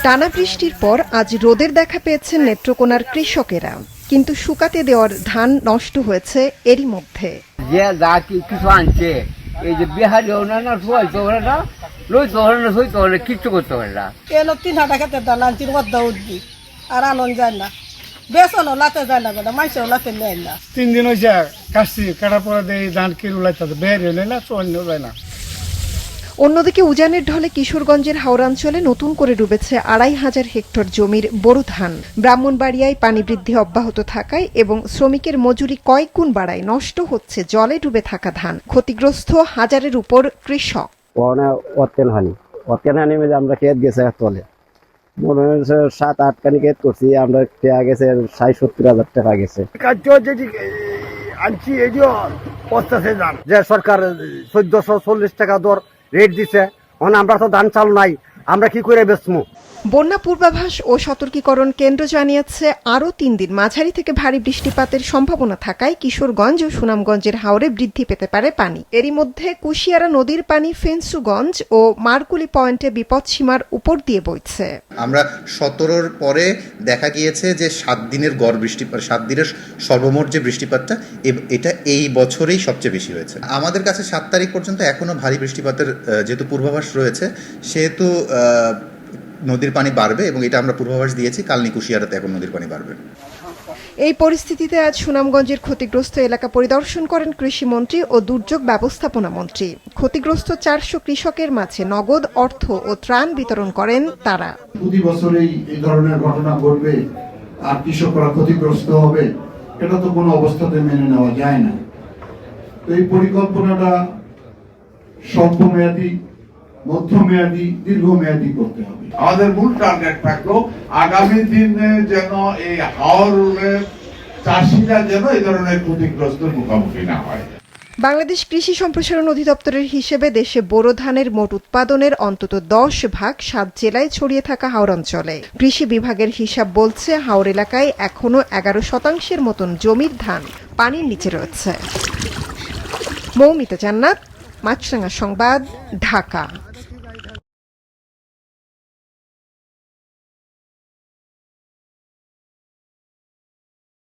টানা বৃষ্টির পর আজ রোদের দেখা পেয়েছেন নেত্রকোনার কৃষকেরা, কিন্তু শুকাতে দেওয়ার ধান নষ্ট হয়েছে এরই মধ্যে। যে যা কিছু আনছে এই যে বিহারি না সবাই তো না লই তো না সই তো কিচ্ছু করতে পারে না। এলো 3,000 টাকাতে ধান আনছি মধ্যে উঠবি আর আনন্দ যায় না, বেসনও লাতে যায় না, বেটা মাইসেও লাতে নেয় না। 3 দিন হয়েছে কাটছি, কাটার পরে এই ধান কিরু লাইতে বের হলে না চল যায় না। অন্যদিকে উজানের ঢলে কিশোরগঞ্জের হাওড়াঞ্চলে নতুন করে ডুবেছে 2,500 হেক্টর জমির বোরো ধান। ব্রাহ্মণবাড়িয়ায় পানি বৃদ্ধি অব্যাহত থাকায় এবং শ্রমিকের মজুরি কয়েক গুণ বাড়ায় নষ্ট হচ্ছে জলে ডুবে থাকা ধান। ক্ষতিগ্রস্ত হাজারের উপর কৃষক। আমরা খেত গেছে তলে মনে হচ্ছে 7-8 কানি খেত করছি, আমরা খেয়া গেছে 60-70 হাজার টাকা গেছে। আনছি এই যে সরকার 1440 টাকা দর রেট দিছে, আমরা তো ধান চাল নাই, আমরা কি করে বেচবো? বন্যা পূর্বাভাস ও সতর্কীকরণ কেন্দ্র জানিয়েছে আরও 3 দিন মাঝারি থেকে ভারী বৃষ্টিপাতের সম্ভাবনা থাকায় কিশোরগঞ্জ ও সুনামগঞ্জের হাওরে বৃদ্ধি পেতে পারে পানি। এরই মধ্যে কুশিয়ারা নদীর পানি ফেন্সুগঞ্জ ও মারকুলি পয়েন্টে বিপদসীমার উপর দিয়ে বইছে। আমরা 17-র পরে দেখা গিয়েছে যে 7 দিনের গড় বৃষ্টিপাত, 7 দিনের সর্বমোট যে বৃষ্টিপাতটা এটা এই বছরেই সবচেয়ে বেশি হয়েছে। আমাদের কাছে 7 তারিখ পর্যন্ত এখনো ভারী বৃষ্টিপাতের যেহেতু পূর্বাভাস রয়েছে, সেহেতু নদীর পানি বাড়বে এবং এটা আমরা পূর্বাভাস দিয়েছি। কালনি কুশিয়ারাতে এখন নদীর পানি বাড়বে। এই পরিস্থিতিতে আজ সুনামগঞ্জের ক্ষতিগ্রস্ত এলাকা পরিদর্শন করেন কৃষিমন্ত্রী ও দুর্যোগ ব্যবস্থাপনা মন্ত্রী। ক্ষতিগ্রস্ত 400 কৃষকের মাঝে নগদ অর্থ ও ত্রাণ বিতরণ করেন তারা। প্রতি বছরেই এই ধরনের ঘটনা ঘটবে আর কৃষকরা ক্ষতিগ্রস্ত হবে, এটা তো কোনো অবস্থাতে মেনে নেওয়া যায় না। তো এই পরিকল্পনাটা স্বল্পমেয়াদী, মধ্যমেয়াদী, দীর্ঘমেয়াদী করতে হবে। আমাদের মূল টার্গেট থাকলো আগামী দিনে যেন এই হাওরের চাষিরা যেন এই ধরনের ক্ষতিগ্রস্তের মুখোমুখি না হয়। বাংলাদেশ কৃষি সম্প্রসারণ অধিদপ্তরের হিসেবে দেশে বোরো ধানের মোট উৎপাদনের অন্তত 10% 7 জেলায় ছড়িয়ে থাকা হাওর অঞ্চলে। কৃষি বিভাগের হিসাব বলছে হাওর এলাকায় এখনো 11% মতন জমির ধান পানির নিচে রয়েছে। মৌমিতা জান্নাত, মাছরাঙা সংবাদ, ঢাকা।